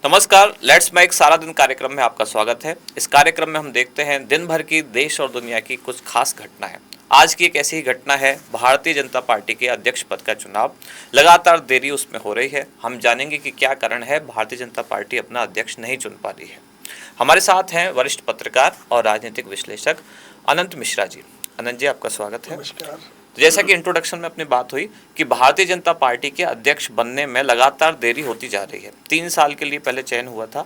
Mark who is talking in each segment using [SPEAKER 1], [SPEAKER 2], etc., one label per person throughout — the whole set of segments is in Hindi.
[SPEAKER 1] नमस्कार, लेट्स मेक सारा दिन कार्यक्रम में आपका स्वागत है। इस कार्यक्रम में हम देखते हैं दिन भर की देश और दुनिया की कुछ खास घटनाएं। आज की एक ऐसी ही घटना है, भारतीय जनता पार्टी के अध्यक्ष पद का चुनाव। लगातार देरी उसमें हो रही है। हम जानेंगे कि क्या कारण है भारतीय जनता पार्टी अपना अध्यक्ष नहीं चुन पा रही है। हमारे साथ हैं वरिष्ठ पत्रकार और राजनीतिक विश्लेषक अनंत मिश्रा जी। अनंत जी, आपका स्वागत है।
[SPEAKER 2] नमस्कार।
[SPEAKER 1] तो जैसा कि इंट्रोडक्शन में अपनी बात हुई कि भारतीय जनता पार्टी के अध्यक्ष बनने में लगातार देरी होती जा रही है। 3 साल के लिए पहले चयन हुआ था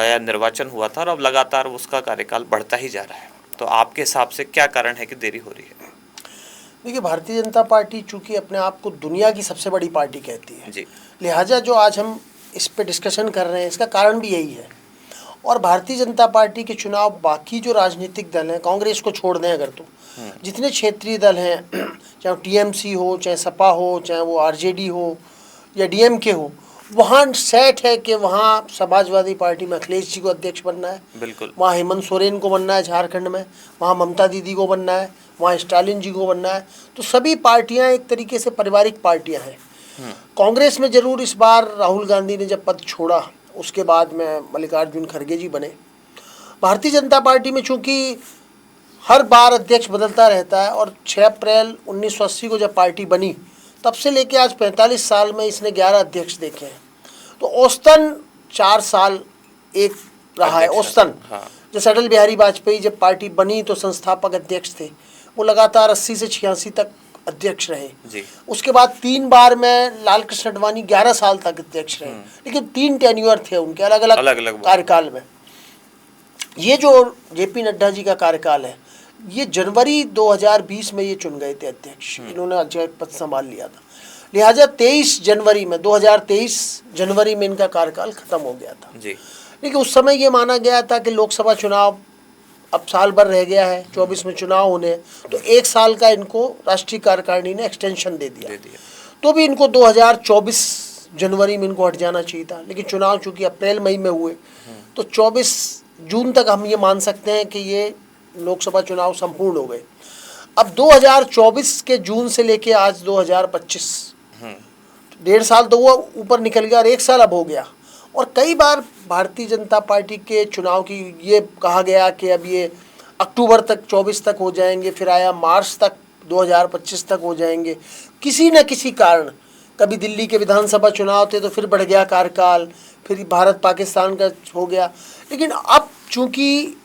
[SPEAKER 1] या निर्वाचन हुआ था और अब लगातार उसका कार्यकाल बढ़ता ही जा रहा है। तो आपके हिसाब से क्या कारण है कि देरी हो रही है?
[SPEAKER 2] देखिए, भारतीय जनता पार्टी चूंकि अपने आप को दुनिया की सबसे बड़ी पार्टी कहती है
[SPEAKER 1] जी।
[SPEAKER 2] लिहाजा जो आज हम इस पे डिस्कशन कर रहे हैं इसका कारण भी यही है। और भारतीय जनता पार्टी के चुनाव बाकी जो राजनीतिक दल हैं, कांग्रेस को छोड़ दें अगर, तो जितने क्षेत्रीय दल हैं, चाहे टीएमसी हो, चाहे सपा हो, चाहे वो आरजेडी हो या डीएमके हो, वहाँ सेट है कि वहाँ समाजवादी पार्टी में अखिलेश जी को अध्यक्ष बनना है,
[SPEAKER 1] बिल्कुल।
[SPEAKER 2] वहाँ हेमंत सोरेन को बनना है झारखंड में, वहाँ ममता दीदी को बनना है, वहाँ स्टालिन जी को बनना है। तो सभी पार्टियाँ एक तरीके से पारिवारिक पार्टियाँ हैं। कांग्रेस में जरूर इस बार राहुल गांधी ने जब पद छोड़ा उसके बाद में मल्लिकार्जुन खड़गे जी बने। भारतीय जनता पार्टी में चूंकि हर बार अध्यक्ष बदलता रहता है और 6 अप्रैल 1980 को जब पार्टी बनी तब से लेके आज 45 साल में इसने 11 अध्यक्ष देखे हैं। तो औसतन 4 साल एक रहा है औसतन।
[SPEAKER 1] हाँ।
[SPEAKER 2] जैसे अटल बिहारी वाजपेयी जब पार्टी बनी तो संस्थापक अध्यक्ष थे, वो लगातार 80 से 86 तक अध्यक्ष रहे
[SPEAKER 1] जी।
[SPEAKER 2] उसके बाद 3 बार में लाल कृष्ण आडवाणी 11 साल तक अध्यक्ष रहे, लेकिन 3 टेन्योर थे उनके अलग अलग कार्यकाल में। ये जो जेपी नड्डा जी का कार्यकाल है, ये जनवरी 2020 में ये चुन गए थे अध्यक्ष, इन्होंने अध्यक्ष पद संभाल लिया था। लिहाजा 23 जनवरी में 2023 जनवरी में इनका कार्यकाल खत्म हो गया था
[SPEAKER 1] जी।
[SPEAKER 2] लेकिन उस समय ये माना गया था कि लोकसभा चुनाव अब साल भर रह गया है, 24 में चुनाव होने हैं, तो 1 साल का इनको राष्ट्रीय कार्यकारिणी ने एक्सटेंशन दे दिया। तो भी इनको 2024 जनवरी में इनको हट जाना चाहिए था, लेकिन चुनाव चूंकि अप्रैल मई में हुए तो 24 जून तक हम ये मान सकते हैं कि ये लोकसभा चुनाव संपूर्ण हो गए। अब 2024 के जून से लेके आज 2025 1.5 साल तो वो ऊपर निकल गया और 1 साल अब हो गया। और कई बार भारतीय जनता पार्टी के चुनाव की ये कहा गया कि अब ये अक्टूबर तक 24 तक हो जाएंगे, फिर आया मार्च तक 2025 तक हो जाएंगे। किसी न किसी कारण कभी दिल्ली के विधानसभा चुनाव थे तो फिर बढ़ गया कार्यकाल, फिर भारत पाकिस्तान का हो गया। लेकिन अब चूंकि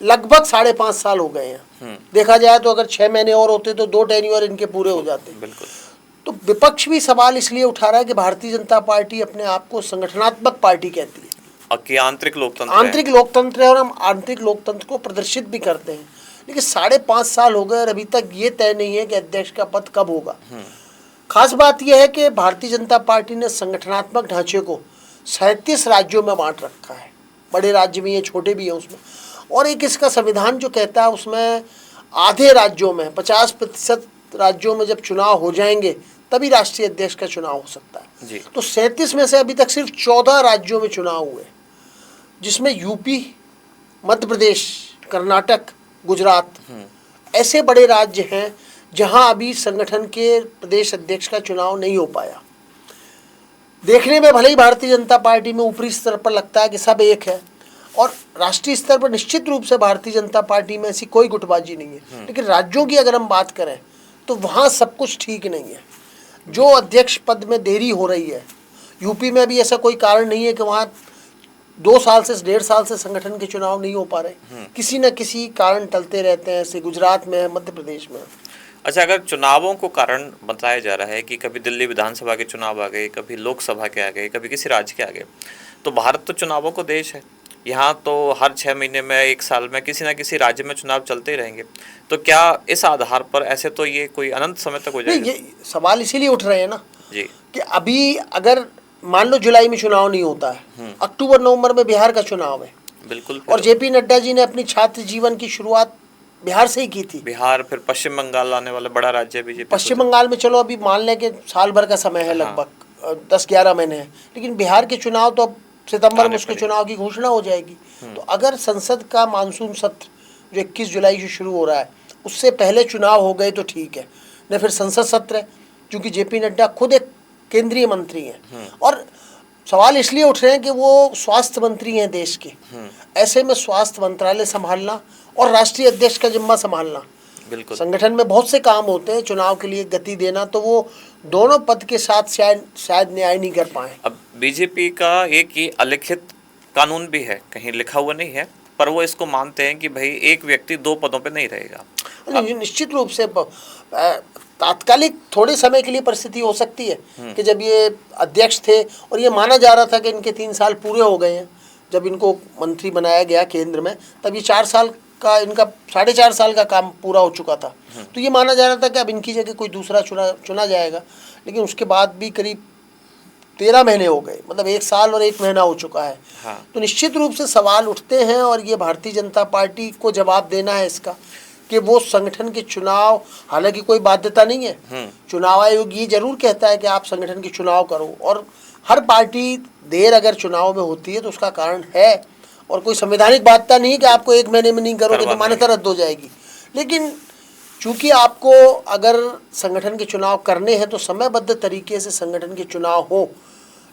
[SPEAKER 2] लगभग 5.5 साल हो गए हैं, देखा जाए तो अगर 6 महीने और होते तो 2 टेन्योर इनके पूरे हो जाते।
[SPEAKER 1] बिल्कुल।
[SPEAKER 2] तो विपक्ष भी सवाल इसलिए उठा रहा है कि भारतीय जनता पार्टी अपने आप को संगठनात्मक पार्टी कहती है
[SPEAKER 1] कि आंतरिक लोकतंत्र
[SPEAKER 2] है और हम आंतरिक लोकतंत्र को प्रदर्शित भी करते हैं। लेकिन 5.5 साल हो गए और अभी तक ये तय नहीं है कि अध्यक्ष का पद कब होगा। खास बात यह है कि भारतीय जनता पार्टी ने संगठनात्मक ढांचे को 37 राज्यों में बांट रखा है। बड़े राज्य भी हैं, छोटे भी हैं उसमें। और एक इसका संविधान जो कहता है उसमें आधे राज्यों में 50% राज्यों में जब चुनाव हो जाएंगे तभी राष्ट्रीय अध्यक्ष का चुनाव हो सकता है
[SPEAKER 1] जी।
[SPEAKER 2] तो 37 में से अभी तक सिर्फ 14 राज्यों में चुनाव हुए, जिसमें यूपी, मध्य प्रदेश, कर्नाटक, गुजरात ऐसे बड़े राज्य हैं जहां अभी संगठन के प्रदेश अध्यक्ष का चुनाव नहीं हो पाया। देखने में भले ही भारतीय जनता पार्टी में ऊपरी स्तर पर लगता है कि सब एक है और राष्ट्रीय स्तर पर निश्चित रूप से भारतीय जनता पार्टी में ऐसी कोई गुटबाजी नहीं है, लेकिन राज्यों की अगर हम बात करें तो वहाँ सब कुछ ठीक नहीं है। जो अध्यक्ष पद में देरी हो रही है, यूपी में भी ऐसा कोई कारण नहीं है कि वहाँ 2 साल से 1.5 साल से संगठन के चुनाव नहीं हो पा रहे, किसी न किसी कारण टलते रहते हैं। ऐसे गुजरात में है, मध्य प्रदेश में।
[SPEAKER 1] अच्छा, अगर चुनावों को कारण बताया जा रहा है कि कभी दिल्ली विधानसभा के चुनाव आ गए, कभी लोकसभा के आ गए, कभी किसी राज्य के आ गए, तो भारत तो चुनावों को देश है। यहाँ तो हर 6 महीने में, 1 साल में किसी ना किसी राज्य में चुनाव चलते रहेंगे। तो क्या इस आधार पर ऐसे तो ये कोई अनंत समय तक हो जाएगा?
[SPEAKER 2] ये सवाल इसीलिए उठ रहे हैं ना
[SPEAKER 1] जी
[SPEAKER 2] कि अभी अगर मान लो जुलाई में चुनाव नहीं होता है, अक्टूबर नवंबर में बिहार का चुनाव है।
[SPEAKER 1] बिल्कुल।
[SPEAKER 2] और जेपी नड्डा जी ने अपनी छात्र जीवन की शुरुआत बिहार से ही की थी।
[SPEAKER 1] बिहार, फिर पश्चिम बंगाल आने वाला बड़ा राज्य बीजेपी।
[SPEAKER 2] पश्चिम बंगाल में चलो अभी मान लें कि साल भर का समय है, लगभग 10-11 महीने है, लेकिन बिहार के चुनाव तो अब सितंबर में उसके चुनाव की घोषणा हो जाएगी। तो अगर संसद का मानसून सत्र जो 21 जुलाई से शुरू हो रहा है उससे पहले चुनाव हो गए तो ठीक है, न फिर संसद सत्र है, क्योंकि जेपी नड्डा खुद एक केंद्रीय मंत्री हैं और सवाल इसलिए उठ रहे हैं कि वो स्वास्थ्य मंत्री हैं देश के, ऐसे में स्वास्थ्य मंत्रालय संभालना और राष्ट्रीय अध्यक्ष का जिम्मा संभालना,
[SPEAKER 1] बिल्कुल
[SPEAKER 2] संगठन में बहुत से काम होते हैं, चुनाव के लिए गति देना, तो वो दोनों पद के साथ शायद न्याय नहीं कर पाए।
[SPEAKER 1] अब बीजेपी का एक ये अलिखित कानून भी है, कहीं लिखा हुआ नहीं है, पर वो इसको मानते हैं कि भाई एक व्यक्ति 2 पदों पे नहीं रहेगा।
[SPEAKER 2] नहीं, निश्चित रूप से तात्कालिक थोड़े समय के लिए परिस्थिति हो सकती है कि जब ये अध्यक्ष थे और ये माना जा रहा था कि इनके 3 साल पूरे हो गए हैं, जब इनको मंत्री बनाया गया केंद्र में, तब ये 4 साल का, इनका 4.5 साल का काम पूरा हो चुका था, तो ये माना जा रहा था कि अब इनकी जगह कोई दूसरा चुना जाएगा। लेकिन उसके बाद भी करीब 13 महीने हो गए, मतलब 1 साल और 1 महीना हो चुका है।
[SPEAKER 1] हाँ।
[SPEAKER 2] तो निश्चित रूप से सवाल उठते हैं और ये भारतीय जनता पार्टी को जवाब देना है इसका कि वो संगठन के चुनाव, हालांकि कोई बाध्यता नहीं है, चुनाव आयोग ये जरूर कहता है कि आप संगठन के चुनाव करो, और हर पार्टी देर अगर चुनाव में होती है तो उसका कारण है, और कोई संवैधानिक बाध्यता नहीं है कि आपको 1 महीने में नहीं करोगे तो मान्यता रद्द हो जाएगी। लेकिन चूंकि आपको अगर संगठन के चुनाव करने हैं तो समयबद्ध तरीके से संगठन के चुनाव हो।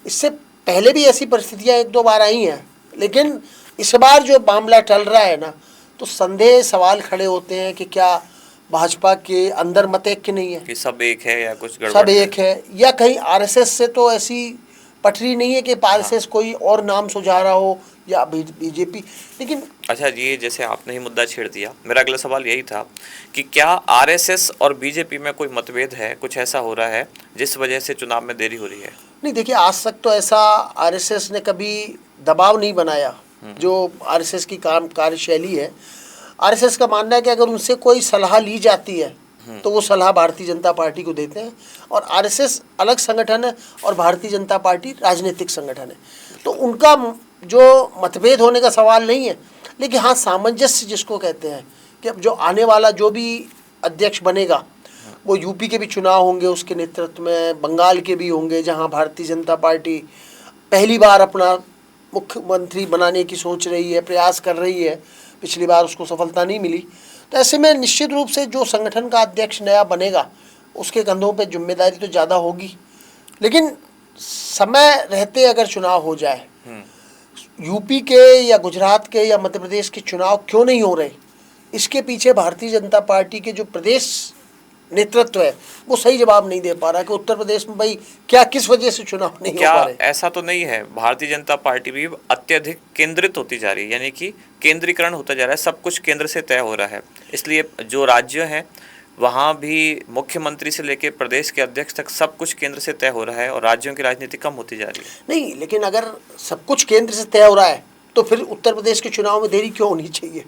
[SPEAKER 2] इससे पहले भी ऐसी परिस्थितियां 1-2 बार आई हैं, लेकिन इस बार जो मामला चल रहा है ना, तो संदेह, सवाल खड़े होते हैं कि क्या भाजपा के अंदर मत ऐक्य नहीं है,
[SPEAKER 1] कि सब एक है या कुछ गड़बड़
[SPEAKER 2] सब एक है, या कहीं आरएसएस से तो ऐसी पटरी नहीं है कि आरएसएस कोई और नाम सुझा रहा हो या बीजेपी। लेकिन
[SPEAKER 1] अच्छा जी, जैसे आपने ही मुद्दा छेड़ दिया, मेरा अगला सवाल यही था कि क्या आरएसएस और बीजेपी में कोई मतभेद है, कुछ ऐसा हो रहा है जिस वजह से चुनाव में देरी हो रही है?
[SPEAKER 2] नहीं, देखिए, आज तक तो ऐसा आरएसएस ने कभी दबाव नहीं बनाया। जो आरएसएस की कार्यशैली है, आरएसएस का मानना है कि अगर उनसे कोई सलाह ली जाती है तो वो सलाह भारतीय जनता पार्टी को देते हैं, और आरएसएस अलग संगठन है और भारतीय जनता पार्टी राजनीतिक संगठन है, तो उनका जो मतभेद होने का सवाल नहीं है। लेकिन हाँ, सामंजस्य जिसको कहते हैं कि अब जो आने वाला जो भी अध्यक्ष बनेगा, वो यूपी के भी चुनाव होंगे उसके नेतृत्व में, बंगाल के भी होंगे जहाँ भारतीय जनता पार्टी पहली बार अपना मुख्यमंत्री बनाने की सोच रही है, प्रयास कर रही है, पिछली बार उसको सफलता नहीं मिली। तो ऐसे में निश्चित रूप से जो संगठन का अध्यक्ष नया बनेगा उसके कंधों पे जिम्मेदारी तो ज़्यादा होगी। लेकिन समय रहते अगर चुनाव हो जाए, यूपी के या गुजरात के या मध्य प्रदेश के चुनाव क्यों नहीं हो रहे, इसके पीछे भारतीय जनता पार्टी के जो प्रदेश नेतृत्व है वो सही जवाब नहीं दे पा रहा कि उत्तर प्रदेश में भाई क्या, किस वजह से चुनाव नहीं हो पा रहे।
[SPEAKER 1] ऐसा तो नहीं है, भारतीय जनता पार्टी भी अत्यधिक केंद्रित होती जा रही है, यानी कि केंद्रीकरण होता जा रहा है, सब कुछ केंद्र से तय हो रहा है। इसलिए जो राज्य हैं वहाँ भी मुख्यमंत्री से लेकर प्रदेश के अध्यक्ष तक सब कुछ केंद्र से तय हो रहा है और राज्यों की राजनीति कम होती जा रही है।
[SPEAKER 2] नहीं, लेकिन अगर सब कुछ केंद्र से तय हो रहा है तो फिर उत्तर प्रदेश के चुनाव में देरी क्यों होनी चाहिए?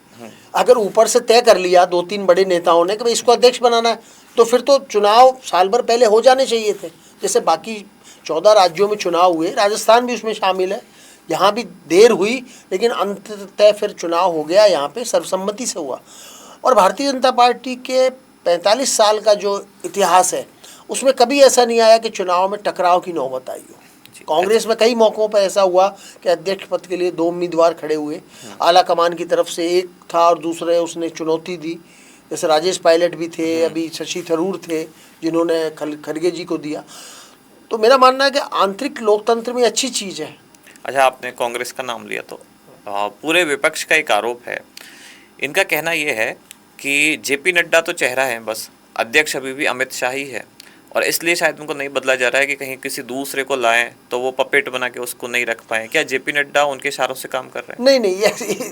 [SPEAKER 2] अगर ऊपर से तय कर लिया 2-3 बड़े नेताओं ने कि भाई इसको अध्यक्ष बनाना है, तो फिर तो चुनाव साल भर पहले हो जाने चाहिए थे। जैसे बाकी 14 राज्यों में चुनाव हुए, राजस्थान भी उसमें शामिल है, यहाँ भी देर हुई लेकिन अंततः फिर चुनाव हो गया, यहाँ पे सर्वसम्मति से हुआ। और भारतीय जनता पार्टी के 45 साल का जो इतिहास है उसमें कभी ऐसा नहीं आया कि चुनाव में टकराव की नौबत आई हो। कांग्रेस में कई मौक़ों पर ऐसा हुआ कि अध्यक्ष पद के लिए 2 उम्मीदवार खड़े हुए, आला कमान की तरफ से एक था और दूसरे उसने चुनौती दी, जैसे राजेश पायलट भी थे, अभी शशि थरूर थे जिन्होंने खड़गे जी को दिया। तो मेरा मानना है कि आंतरिक लोकतंत्र में अच्छी चीज़ है।
[SPEAKER 1] अच्छा, आपने कांग्रेस का नाम लिया तो पूरे विपक्ष का एक आरोप है, इनका कहना यह है कि जेपी नड्डा तो चेहरा है बस, अध्यक्ष अभी भी अमित शाह ही है, और इसलिए शायद उनको नहीं बदला जा रहा है कि कहीं किसी दूसरे को लाएं तो वो पपेट बना के उसको नहीं रख पाए। क्या जेपी नड्डा उनके इशारों से काम कर रहे हैं?
[SPEAKER 2] नहीं,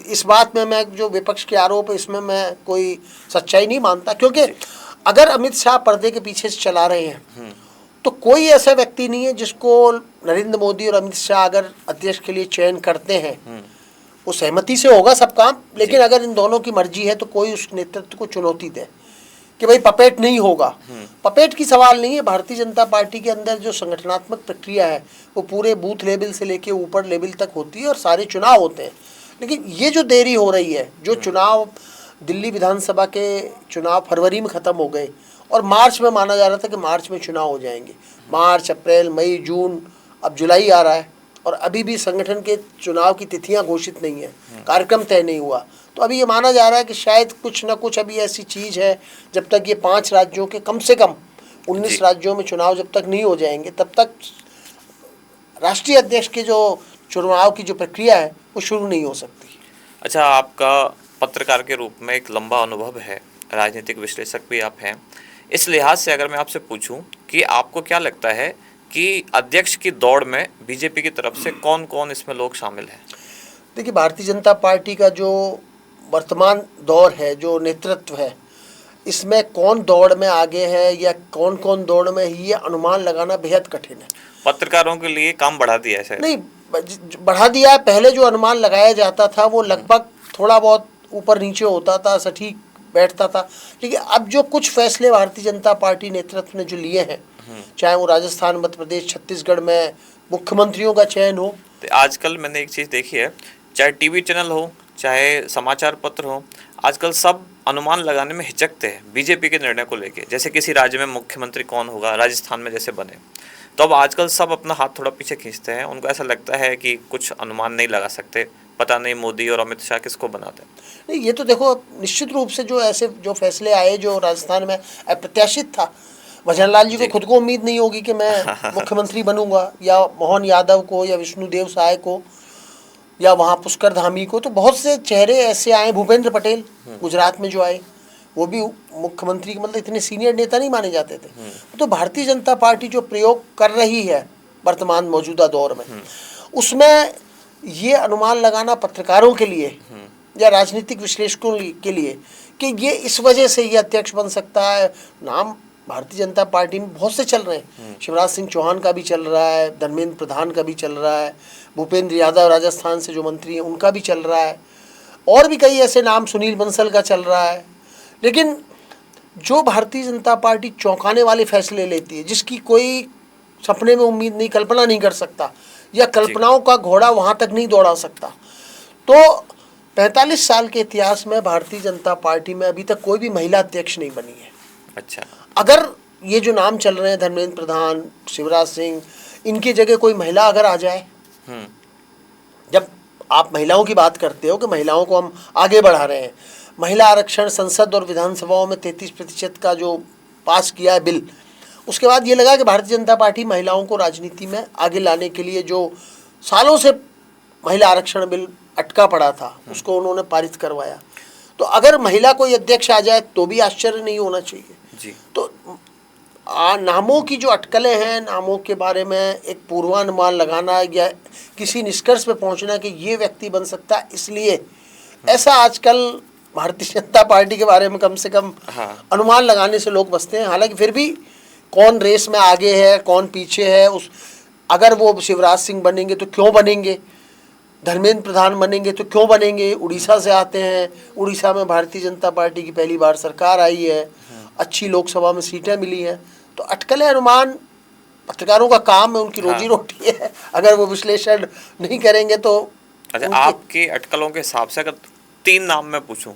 [SPEAKER 2] इस बात में मैं, जो विपक्ष के आरोप है इसमें मैं कोई सच्चाई नहीं मानता, क्योंकि अगर अमित शाह पर्दे के पीछे से चला रहे हैं तो कोई ऐसा व्यक्ति नहीं है जिसको नरेंद्र मोदी और अमित शाह अगर अध्यक्ष के लिए चयन करते हैं, वो सहमति से होगा सब काम, लेकिन अगर इन दोनों की मर्जी है तो कोई उस नेतृत्व को चुनौती दे कि भाई पपेट नहीं होगा। पपेट की सवाल नहीं है। भारतीय जनता पार्टी के अंदर जो संगठनात्मक प्रक्रिया है वो पूरे बूथ लेवल से लेके ऊपर लेवल तक होती है और सारे चुनाव होते हैं। लेकिन ये जो देरी हो रही है, जो चुनाव दिल्ली विधानसभा के चुनाव फरवरी में ख़त्म हो गए और मार्च में माना जा रहा था कि मार्च में चुनाव हो जाएंगे, मार्च, अप्रैल, मई, जून, अब जुलाई आ रहा है और अभी भी संगठन के चुनाव की तिथियां घोषित नहीं है, कार्यक्रम तय नहीं हुआ। तो अभी ये माना जा रहा है कि शायद कुछ ना कुछ अभी ऐसी चीज़ है, जब तक ये 5 राज्यों के कम से कम 19 राज्यों में चुनाव जब तक नहीं हो जाएंगे तब तक राष्ट्रीय अध्यक्ष के जो चुनाव की जो प्रक्रिया है वो शुरू नहीं हो सकती।
[SPEAKER 1] अच्छा, आपका पत्रकार के रूप में एक लंबा अनुभव है, राजनीतिक विश्लेषक भी आप हैं। इस लिहाज से अगर मैं आपसे पूछूं कि आपको क्या लगता है कि अध्यक्ष की दौड़ में बीजेपी की तरफ से कौन कौन इसमें लोग शामिल हैं?
[SPEAKER 2] देखिए, भारतीय जनता पार्टी का जो वर्तमान दौर है, जो नेतृत्व है, इसमें कौन दौड़ में आगे है या कौन कौन दौड़ में है, ये अनुमान लगाना बेहद कठिन है।
[SPEAKER 1] पत्रकारों के लिए काम बढ़ा दिया है शायद।
[SPEAKER 2] नहीं, बढ़ा दिया है। पहले जो अनुमान लगाया जाता था वो लगभग थोड़ा बहुत ऊपर नीचे होता था, सटीक बैठता था। लेकिन अब जो कुछ फैसले भारतीय जनता पार्टी नेतृत्व ने जो लिए हैं, चाहे वो राजस्थान, मध्य प्रदेश, छत्तीसगढ़ में मुख्यमंत्रियों का चयन हो,
[SPEAKER 1] तो आजकल मैंने एक चीज़ देखी है, चाहे टीवी चैनल हो, चाहे समाचार पत्र हो, आजकल सब अनुमान लगाने में हिचकते हैं बीजेपी के निर्णय को लेके। जैसे किसी राज्य में मुख्यमंत्री कौन होगा, राजस्थान में जैसे बने, तो अब आजकल सब अपना हाथ थोड़ा पीछे खींचते हैं। उनको ऐसा लगता है कि कुछ अनुमान नहीं लगा सकते, पता नहीं मोदी और अमित शाह किसको बनाते हैं।
[SPEAKER 2] नहीं, ये तो देखो, निश्चित रूप से जो ऐसे जो फैसले आए जो राजस्थान में अप्रत्याशित था, भजन लाल जी को खुद को उम्मीद नहीं होगी कि मैं मुख्यमंत्री बनूंगा, या मोहन यादव को, या विष्णुदेव साय को, या वहाँ पुष्कर धामी को। तो बहुत से चेहरे ऐसे आए, भूपेंद्र पटेल गुजरात में जो आए, वो भी मुख्यमंत्री के मतलब इतने सीनियर नेता नहीं माने जाते थे। तो भारतीय जनता पार्टी जो प्रयोग कर रही है वर्तमान मौजूदा दौर में, उसमें ये अनुमान लगाना पत्रकारों के लिए या राजनीतिक विश्लेषकों के लिए कि ये इस वजह से ये अध्यक्ष बन सकता है। नाम भारतीय जनता पार्टी में बहुत से चल रहे हैं, शिवराज सिंह चौहान का भी चल रहा है, धर्मेंद्र प्रधान का भी चल रहा है, भूपेंद्र यादव राजस्थान से जो मंत्री हैं उनका भी चल रहा है, और भी कई ऐसे नाम, सुनील बंसल का चल रहा है। लेकिन जो भारतीय जनता पार्टी चौंकाने वाले फैसले लेती है, जिसकी कोई सपने में उम्मीद नहीं, कल्पना नहीं कर सकता, या कल्पनाओं का घोड़ा वहाँ तक नहीं दौड़ा सकता, तो 45 साल के इतिहास में भारतीय जनता पार्टी में अभी तक कोई भी महिला अध्यक्ष नहीं बनी है।
[SPEAKER 1] अच्छा,
[SPEAKER 2] अगर ये जो नाम चल रहे हैं, धर्मेंद्र प्रधान, शिवराज सिंह, इनकी जगह कोई महिला अगर आ जाए, जब आप महिलाओं की बात करते हो कि महिलाओं को हम आगे बढ़ा रहे हैं, महिला आरक्षण संसद और विधानसभाओं में 33% का जो पास किया है बिल, उसके बाद ये लगा कि भारतीय जनता पार्टी महिलाओं को राजनीति में आगे लाने के लिए जो सालों से महिला आरक्षण बिल अटका पड़ा था, उसको उन्होंने पारित करवाया। तो अगर महिला कोई अध्यक्ष आ जाए तो भी आश्चर्य नहीं होना चाहिए
[SPEAKER 1] जी।
[SPEAKER 2] तो नामों की जो अटकलें हैं, नामों के बारे में एक पूर्वानुमान लगाना या किसी निष्कर्ष पे पहुंचना कि ये व्यक्ति बन सकता है, इसलिए ऐसा आजकल भारतीय जनता पार्टी के बारे में कम से कम अनुमान लगाने से लोग बचते हैं। हालांकि फिर भी कौन रेस में आगे है, कौन पीछे है, उस अगर वो शिवराज सिंह बनेंगे तो क्यों बनेंगे, धर्मेंद्र प्रधान बनेंगे तो क्यों बनेंगे, उड़ीसा से आते हैं, उड़ीसा में भारतीय जनता पार्टी की पहली बार सरकार आई है, अच्छी लोकसभा में सीटें मिली हैं। तो अटकलें अनुमान पत्रकारों का काम है, उनकी रोजी रोटी है, अगर वो विश्लेषण नहीं करेंगे तो।
[SPEAKER 1] अच्छा, आपके अटकलों के हिसाब से अगर 3 नाम मैं पूछूं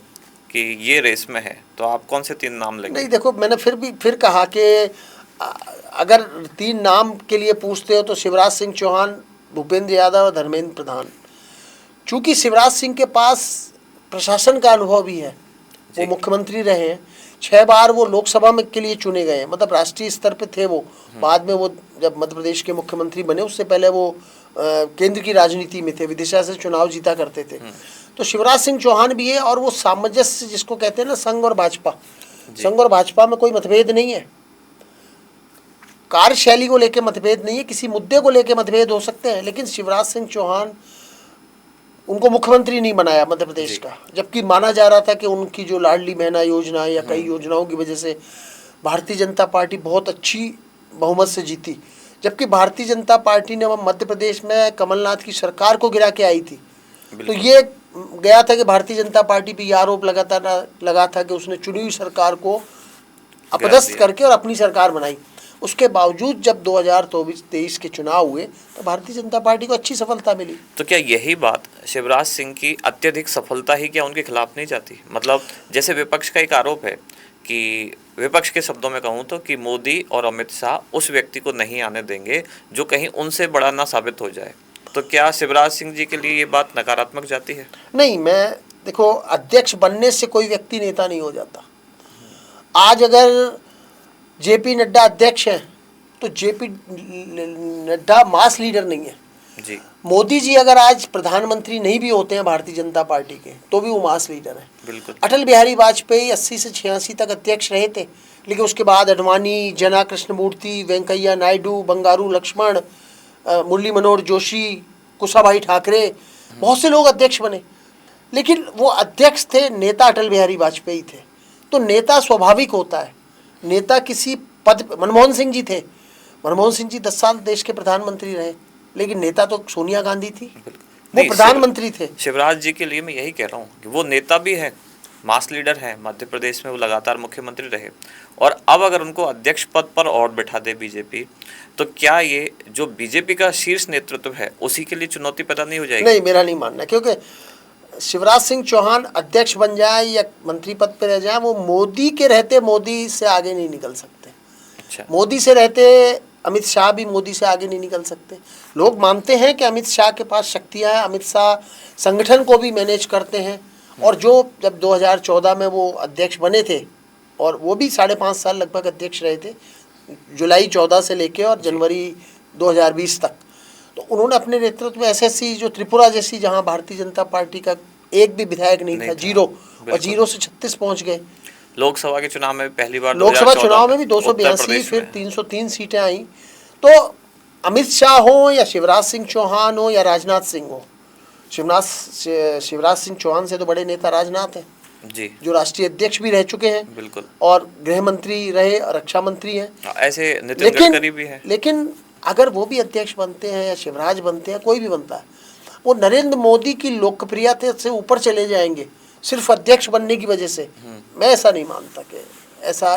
[SPEAKER 1] कि ये रेस में है, तो आप कौन से 3 नाम लेंगे?
[SPEAKER 2] नहीं, देखो, मैंने फिर कहा कि अगर 3 नाम के लिए पूछते हो तो शिवराज सिंह चौहान, भूपेंद्र यादव और धर्मेंद्र प्रधान। चूँकि शिवराज सिंह के पास प्रशासन का अनुभव भी है, वो मुख्यमंत्री रहे हैं, 6 बार वो लोकसभा में के लिए चुने गए हैं, मतलब राष्ट्रीय स्तर पे थे वो। बाद में वो जब मध्य प्रदेश के मुख्यमंत्री बने, उससे पहले वो केंद्र की राजनीति में थे, विदिशा से चुनाव जीता करते थे। तो शिवराज सिंह चौहान भी है, और वो सामंजस्य जिसको कहते हैं ना, संघ और भाजपा में कोई मतभेद नहीं है, कार्यशैली को लेकर मतभेद नहीं है, किसी मुद्दे को लेकर मतभेद हो सकते हैं, लेकिन शिवराज सिंह चौहान, उनको मुख्यमंत्री नहीं बनाया मध्य प्रदेश का, जबकि माना जा रहा था कि उनकी जो लाडली बहना योजना या कई योजनाओं की वजह से भारतीय जनता पार्टी बहुत अच्छी बहुमत से जीती। जबकि भारतीय जनता पार्टी ने मध्य प्रदेश में कमलनाथ की सरकार को गिरा के आई थी। तो ये गया था कि भारतीय जनता पार्टी पे ये आरोप लगा था कि उसने चुनी हुई सरकार को अपदस्थ करके और अपनी सरकार बनाई। उसके बावजूद जब 2023 के चुनाव हुए तो भारतीय जनता पार्टी को अच्छी सफलता मिली।
[SPEAKER 1] तो क्या यही बात शिवराज सिंह की अत्यधिक सफलता ही क्या उनके खिलाफ नहीं जाती? मतलब जैसे विपक्ष का एक आरोप है कि, विपक्ष के शब्दों में कहूँ तो, कि मोदी और अमित शाह उस व्यक्ति को नहीं आने देंगे जो कहीं उनसे बड़ा ना साबित हो जाए। तो क्या शिवराज सिंह जी के लिए ये बात नकारात्मक जाती है?
[SPEAKER 2] नहीं, देखो, अध्यक्ष बनने से कोई व्यक्ति नेता नहीं हो जाता। आज अगर जेपी नड्डा अध्यक्ष हैं तो जेपी नड्डा मास लीडर नहीं है।
[SPEAKER 1] जी।
[SPEAKER 2] मोदी जी अगर आज प्रधानमंत्री नहीं भी होते हैं भारतीय जनता पार्टी के, तो भी वो मास लीडर है।
[SPEAKER 1] बिल्कुल।
[SPEAKER 2] अटल बिहारी वाजपेयी 80 से 86 तक अध्यक्ष रहे थे, लेकिन उसके बाद अडवाणी, जना कृष्णमूर्ति, वेंकैया नायडू, बंगारू लक्ष्मण, मुरली मनोहर जोशी, कुशाभाई ठाकरे, बहुत से लोग अध्यक्ष बने, लेकिन वो अध्यक्ष थे, नेता अटल बिहारी वाजपेयी थे। तो नेता स्वाभाविक होता है, नेता किसी पद, मनमोहन सिंह जी थे, मनमोहन सिंह जी 10 साल देश के प्रधानमंत्री रहे, लेकिन नेता तो सोनिया गांधी थी, वो प्रधानमंत्री थे।
[SPEAKER 1] शिवराज जी के लिए मैं यही कह रहा हूँ कि वो नेता भी है, मास लीडर है, मध्य प्रदेश में वो लगातार मुख्यमंत्री रहे, और अब अगर उनको अध्यक्ष पद पर और बैठा दे बीजेपी, तो क्या ये जो बीजेपी का शीर्ष नेतृत्व है उसी के लिए चुनौती पैदा नहीं हो जाएगी?
[SPEAKER 2] नहीं, मेरा नहीं मानना, क्योंकि शिवराज सिंह चौहान अध्यक्ष बन जाए या मंत्री पद पर रह जाए, वो मोदी के रहते मोदी से आगे नहीं निकल सकते।
[SPEAKER 1] अच्छा।
[SPEAKER 2] मोदी से रहते अमित शाह भी मोदी से आगे नहीं निकल सकते। लोग मानते हैं कि अमित शाह के पास शक्तियां हैं, अमित शाह संगठन को भी मैनेज करते हैं, और जो जब 2014 में वो अध्यक्ष बने थे, और वो भी 5.5 साल लगभग अध्यक्ष रहे थे, जुलाई 14 से लेके और जनवरी 2020 तक, तो उन्होंने अपने नेतृत्व में एसएससी, जो त्रिपुरा जैसी, जहां भारतीय जनता पार्टी का एक भी विधायक नहीं था, जीरो, और जीरो से 36 पहुंच गए।
[SPEAKER 1] लोकसभा के चुनाव में पहली बार
[SPEAKER 2] लोकसभा चुनाव में भी 282, फिर 303 सीटें आई। तो अमित शाह हो या शिवराज सिंह चौहान हो या राजनाथ सिंह हो, शिवराज सिंह चौहान से तो बड़े नेता राजनाथ हैं
[SPEAKER 1] जी,
[SPEAKER 2] जो राष्ट्रीय अध्यक्ष भी रह चुके हैं,
[SPEAKER 1] बिल्कुल,
[SPEAKER 2] और गृह मंत्री रहे, रक्षा मंत्री हैं,
[SPEAKER 1] ऐसे नितिन गडकरी भी है।
[SPEAKER 2] लेकिन अगर वो भी अध्यक्ष बनते हैं या शिवराज बनते हैं, कोई भी बनता है, वो नरेंद्र मोदी की लोकप्रियता से ऊपर चले जाएंगे सिर्फ अध्यक्ष बनने की वजह से। मैं ऐसा नहीं मानता कि ऐसा,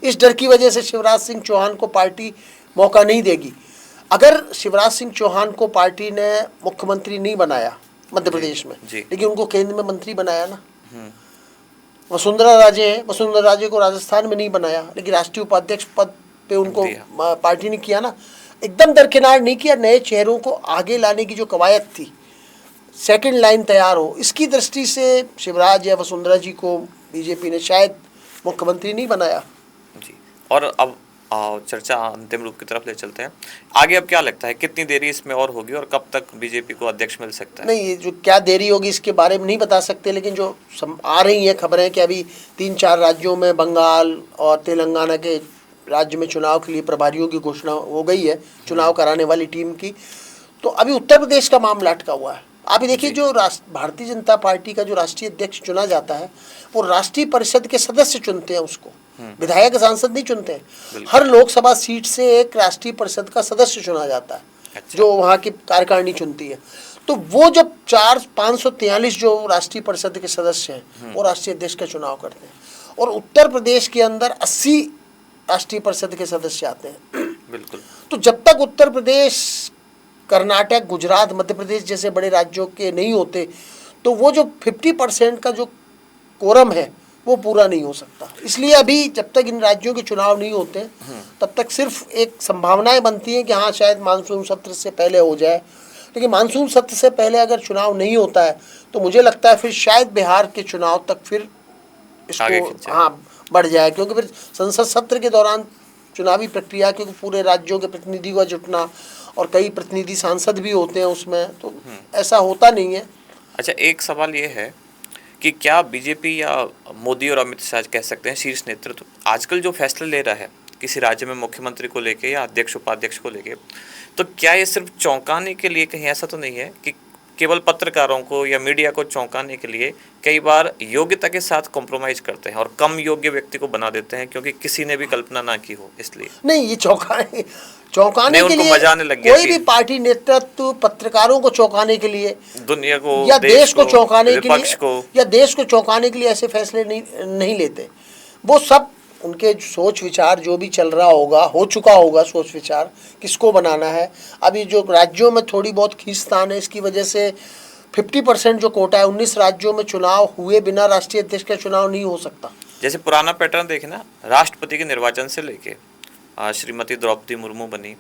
[SPEAKER 2] इस डर की वजह से शिवराज सिंह चौहान को पार्टी मौका नहीं देगी। अगर शिवराज सिंह चौहान को पार्टी ने मुख्यमंत्री नहीं बनाया मध्य प्रदेश में, लेकिन उनको केंद्र में मंत्री बनाया ना, वसुंधरा राजे हैं, वसुंधरा राजे को राजस्थान में नहीं बनाया, लेकिन राष्ट्रीय उपाध्यक्ष पद पे उनको पार्टी ने किया ना, एकदम दरकिनार नहीं किया। नए चेहरों को आगे लाने की जो कवायद थी, सेकंड लाइन तैयार हो, इसकी दृष्टि से शिवराज या वसुंधरा जी को बीजेपी ने शायद मुख्यमंत्री नहीं बनाया
[SPEAKER 1] जी। और अब चर्चा अंतिम रूप की तरफ ले चलते हैं। आगे अब क्या लगता है, कितनी देरी इसमें और होगी और कब तक बीजेपी को अध्यक्ष मिल सकता है?
[SPEAKER 2] नहीं, ये जो क्या देरी होगी इसके बारे में नहीं बता सकते, लेकिन जो आ रही हैं खबरें कि अभी 3-4 राज्यों में, बंगाल और तेलंगाना के राज्य में चुनाव के लिए प्रभारियों की घोषणा हो गई है, चुनाव कराने वाली टीम की। तो अभी उत्तर प्रदेश का मामला अटका हुआ है। आप ये देखिए, जो भारतीय जनता पार्टी का जो राष्ट्रीय अध्यक्ष चुना जाता है, वो राष्ट्रीय परिषद के सदस्य चुनते हैं उसको, विधायक सांसद नहीं चुनते हैं। हर लोकसभा सीट से एक राष्ट्रीय परिषद का सदस्य चुना जाता है। अच्छा। जो वहाँ की कार्यकारिणी चुनती है। तो वो जब 543 जो राष्ट्रीय परिषद के सदस्य हैं, वो राष्ट्रीय अध्यक्ष का चुनाव करते हैं, और उत्तर प्रदेश के अंदर 80 राष्ट्रीय परिषद के सदस्य आते हैं।
[SPEAKER 1] बिल्कुल।
[SPEAKER 2] तो जब तक उत्तर प्रदेश, कर्नाटक, गुजरात, मध्य प्रदेश जैसे बड़े राज्यों के नहीं होते, तो वो जो 50% का जो कोरम है वो पूरा नहीं हो सकता। इसलिए अभी जब तक इन राज्यों के चुनाव नहीं होते, तब तक सिर्फ एक संभावनाएं बनती हैं कि हाँ शायद मानसून सत्र से पहले हो जाए। लेकिन मानसून सत्र से पहले अगर चुनाव नहीं होता है, तो मुझे लगता है फिर शायद बिहार के चुनाव तक फिर इसको बढ़ जाए, क्योंकि फिर संसद सत्र के दौरान चुनावी प्रक्रिया, क्योंकि पूरे राज्यों के प्रतिनिधि का जुटना और कई प्रतिनिधि सांसद भी होते हैं उसमें, तो ऐसा होता नहीं है।
[SPEAKER 1] अच्छा, एक सवाल ये है कि क्या बीजेपी या मोदी और अमित शाह कह सकते हैं शीर्ष नेतृत्व आजकल जो फैसला ले रहा है किसी राज्य में मुख्यमंत्री को लेके या अध्यक्ष उपाध्यक्ष को लेके, तो क्या ये सिर्फ चौंकाने के लिए कहीं ऐसा तो नहीं है कि केवल पत्रकारों को या मीडिया को चौंकाने के लिए कई बार योग्यता के साथ कॉम्प्रोमाइज करते हैं और कम योग्य व्यक्ति को बना देते हैं क्योंकि किसी ने भी कल्पना ना की हो? इसलिए
[SPEAKER 2] नहीं, ये चौंकाने के लिए
[SPEAKER 1] मजाने लग गया।
[SPEAKER 2] कोई भी पार्टी नेतृत्व पत्रकारों को चौंकाने के लिए,
[SPEAKER 1] दुनिया को
[SPEAKER 2] या देश को चौंकाने के लिए,
[SPEAKER 1] या
[SPEAKER 2] देश को चौंकाने के लिए ऐसे फैसले नहीं लेते। वो सब उनके सोच विचार जो भी चल रहा होगा, हो चुका होगा सोच विचार, किसको बनाना है। अभी जो राज्यों में थोड़ी बहुत खींचतान है, इसकी वजह से 50% जो कोटा है, 19 राज्यों में चुनाव हुए बिना राष्ट्रीय अध्यक्ष का चुनाव नहीं हो सकता।
[SPEAKER 1] जैसे पुराना पैटर्न देखे ना, राष्ट्रपति के निर्वाचन से लेके श्रीमती द्रौपदी मुर्मू बनी,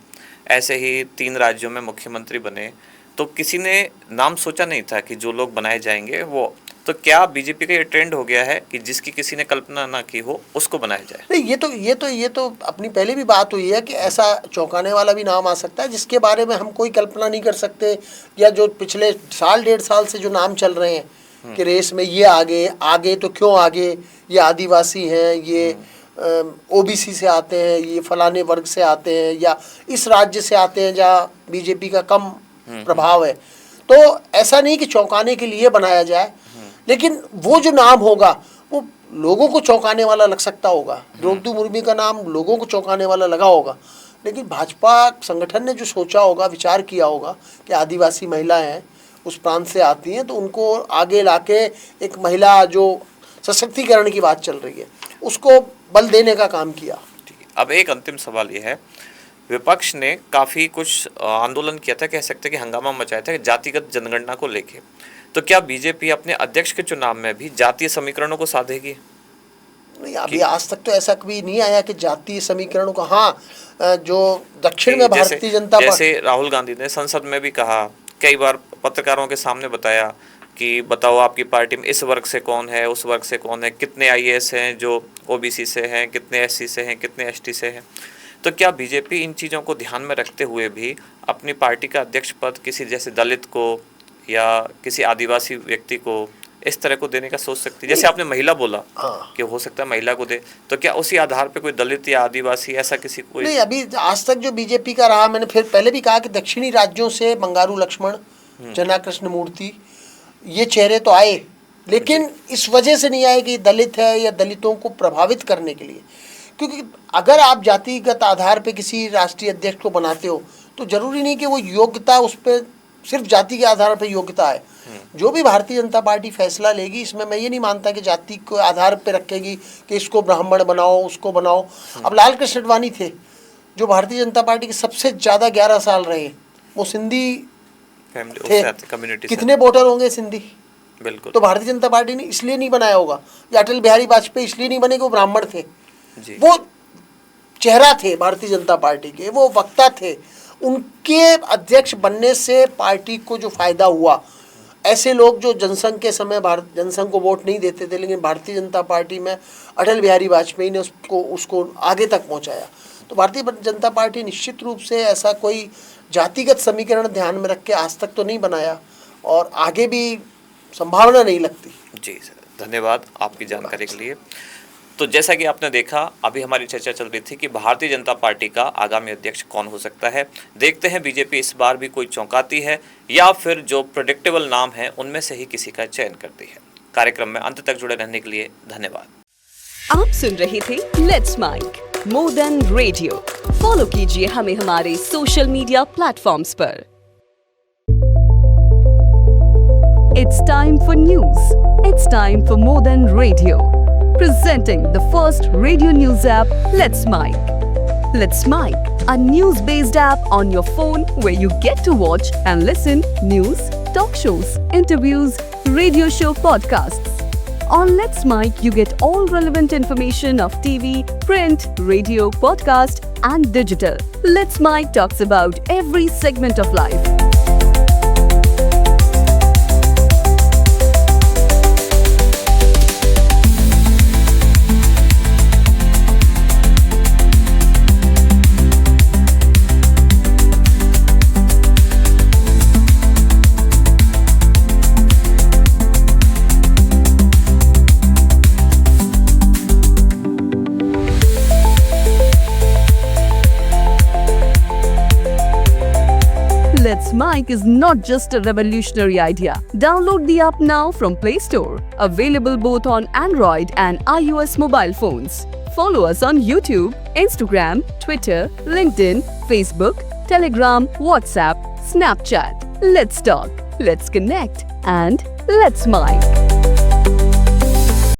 [SPEAKER 1] ऐसे ही 3 राज्यों में मुख्यमंत्री बने, तो किसी ने नाम सोचा नहीं था कि जो लोग बनाए जाएंगे वो तो क्या बीजेपी का ये ट्रेंड हो गया है कि जिसकी किसी ने कल्पना ना की हो उसको बनाया जाए?
[SPEAKER 2] नहीं, ये तो अपनी पहले भी बात हुई है कि ऐसा चौंकाने वाला भी नाम आ सकता है जिसके बारे में हम कोई कल्पना नहीं कर सकते, या जो पिछले साल 1.5 साल से जो नाम चल रहे हैं कि रेस में ये आगे तो क्यों आगे, ये आदिवासी हैं, ये ओबीसी से आते हैं, ये फलाने वर्ग से आते हैं, या इस राज्य से आते हैं जहाँ बीजेपी का कम प्रभाव है। तो ऐसा नहीं कि चौंकाने के लिए बनाया जाए, लेकिन वो जो नाम होगा वो लोगों को चौंकाने वाला लग सकता होगा। द्रौपदी मुर्मू का नाम लोगों को चौंकाने वाला लगा होगा, लेकिन भाजपा संगठन ने जो सोचा होगा, विचार किया होगा कि आदिवासी महिलाएं हैं, उस प्रांत से आती हैं, तो उनको आगे लाके एक महिला जो सशक्तिकरण की बात चल रही है उसको बल देने का काम किया।
[SPEAKER 1] ठीक है, अब एक अंतिम सवाल ये है, विपक्ष ने काफ़ी कुछ आंदोलन किया था, कह सकते हैं कि हंगामा मचाया था जातिगत जनगणना को लेके, तो क्या बीजेपी अपने अध्यक्ष के चुनाव में भी जातीय समीकरणों को साधेगी?
[SPEAKER 2] नहीं, अभी आज तक तो ऐसा कभी नहीं आया कि जातीय समीकरणों का। हाँ, जो दक्षिण में भारतीय जनता पार्टी,
[SPEAKER 1] जैसे राहुल गांधी ने संसद में भी कहा, कई बार पत्रकारों के सामने बताया कि बताओ आपकी पार्टी में इस वर्ग से कौन है, उस वर्ग से कौन है, कितने आईएएस हैं जो ओबीसी से हैं, कितने एससी से हैं, कितने एसटी से हैं। तो क्या बीजेपी इन चीज़ों को ध्यान में रखते हुए भी अपनी पार्टी का अध्यक्ष पद किसी जैसे दलित को या किसी आदिवासी व्यक्ति को इस तरह को देने का सोच सकती है? जैसे आपने महिला बोला कि हो सकता है महिला को दे, तो क्या उसी आधार पे कोई दलित या आदिवासी ऐसा किसी को?
[SPEAKER 2] नहीं, अभी आज तक जो बीजेपी का रहा, मैंने फिर पहले भी कहा कि दक्षिणी राज्यों से बंगारू लक्ष्मण, जना कृष्ण मूर्ति, ये चेहरे तो आए, लेकिन इस वजह से नहीं आए कि दलित है या दलितों को प्रभावित करने के लिए। क्योंकि अगर आप जातिगत आधार पे किसी राष्ट्रीय अध्यक्ष को बनाते हो तो जरूरी नहीं कि वो योग्यता उस पर सिर्फ जाति के आधार पर योग्यता है। जो भी भारतीय जनता पार्टी फैसला लेगी, इसमें मैं ये नहीं मानता कि जाति को आधार पे रखेगी कि इसको ब्राह्मण बनाओ, उसको बनाओ। अब लाल कृष्ण आडवाणी थे जो भारतीय जनता पार्टी के सबसे ज़्यादा 11 साल रहे, वो सिंधी थे। कितने वोटर होंगे सिंधी?
[SPEAKER 1] बिल्कुल।
[SPEAKER 2] तो भारतीय जनता पार्टी ने इसलिए नहीं बनाया होगा, या अटल बिहारी वाजपेयी इसलिए नहीं बने कि वो ब्राह्मण थे। वो चेहरा थे भारतीय जनता पार्टी के, वो वक्ता थे। उनके अध्यक्ष बनने से पार्टी को जो फायदा हुआ, ऐसे लोग जो जनसंघ के समय जनसंघ को वोट नहीं देते थे, लेकिन भारतीय जनता पार्टी में अटल बिहारी वाजपेयी ने उसको आगे तक पहुंचाया। तो भारतीय जनता पार्टी निश्चित रूप से ऐसा कोई जातिगत समीकरण ध्यान में रख के आज तक तो नहीं बनाया, और आगे भी संभावना नहीं लगती।
[SPEAKER 1] जी सर, धन्यवाद आपकी जानकारी के लिए। तो जैसा कि आपने देखा, अभी हमारी चर्चा चल रही थी कि भारतीय जनता पार्टी का आगामी अध्यक्ष कौन हो सकता है। देखते हैं बीजेपी इस बार भी कोई चौंकाती है या फिर जो प्रेडिक्टेबल नाम है उनमें से ही किसी का चयन करती है। कार्यक्रम में अंत तक जुड़े रहने के लिए धन्यवाद।
[SPEAKER 3] आप सुन रहे थे let's mic more than radio. Follow कीजिए हमें हमारे सोशल मीडिया प्लेटफॉर्म्स पर। It's time for news. It's time for more than radio. Presenting the first radio news app, Let's Mic. Let's Mic, a news-based app on your phone where you get to watch and listen news, talk shows, interviews, radio show podcasts. On Let's Mic, you get all relevant information of TV, print, radio, podcast, and digital. Let's Mic talks about every segment of life. Let's Mic is not just a revolutionary idea. Download the app now from Play Store. Available both on Android and iOS mobile phones. Follow us on YouTube, Instagram, Twitter, LinkedIn, Facebook, Telegram, WhatsApp, Snapchat. Let's talk, let's connect, and let's Mic.